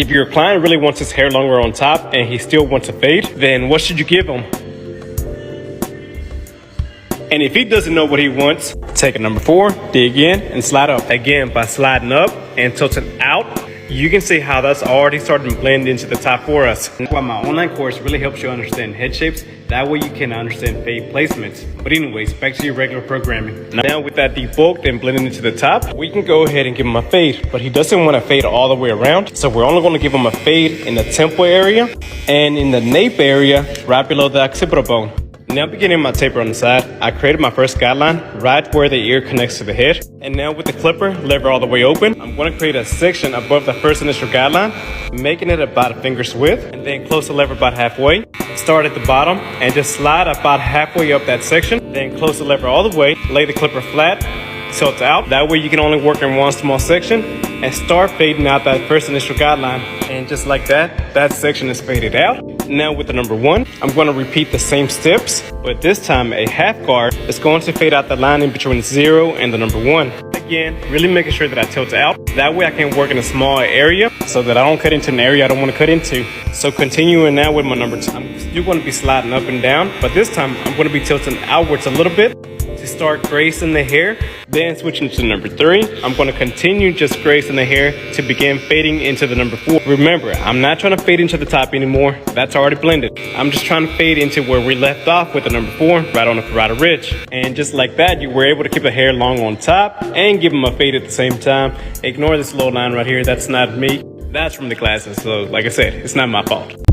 If your client really wants his hair longer on top and he still wants a fade, then what should you give him? And if he doesn't know what he wants, take a number 4, dig in, and slide up. Again, by sliding up and tilting out, you can see how that's already starting to blend into the top for us. While my online course really helps you understand head shapes, that way you can understand fade placements. But anyways, back to your regular programming. Now with that debulked and blending into the top, we can go ahead and give him a fade. But he doesn't want to fade all the way around, so we're only going to give him a fade in the temple area and in the nape area right below the occipital bone. Now beginning my taper on the side, I created my first guideline right where the ear connects to the head. And now with the clipper lever all the way open, I'm going to create a section above the first initial guideline, making it about a finger's width, and then close the lever about halfway. Start at the bottom and just slide about halfway up that section, then close the lever all the way, lay the clipper flat, tilt out. That way you can only work in one small section and start fading out that first initial guideline. And just like that, that section is faded out. Now with the number 1, I'm going to repeat the same steps, but this time a half guard is going to fade out the line in between 0 and the number 1. Again, really making sure that I tilt out. That way I can work in a small area so that I don't cut into an area I don't want to cut into. So continuing now with my number 2, I'm still going to be sliding up and down, but this time I'm going to be tilting outwards a little bit to start gracing the hair. Then switching to number 3, I'm going to continue just gracing the hair to begin fading into the number 4. Remember, I'm not trying to fade into the top anymore. That's already blended. I'm just trying to fade into where we left off with the number 4, right on the carotid ridge. And just like that, you were able to keep the hair long on top and give them a fade at the same time. Ignore this little line right here. That's not me. That's from the classes. So like I said, it's not my fault.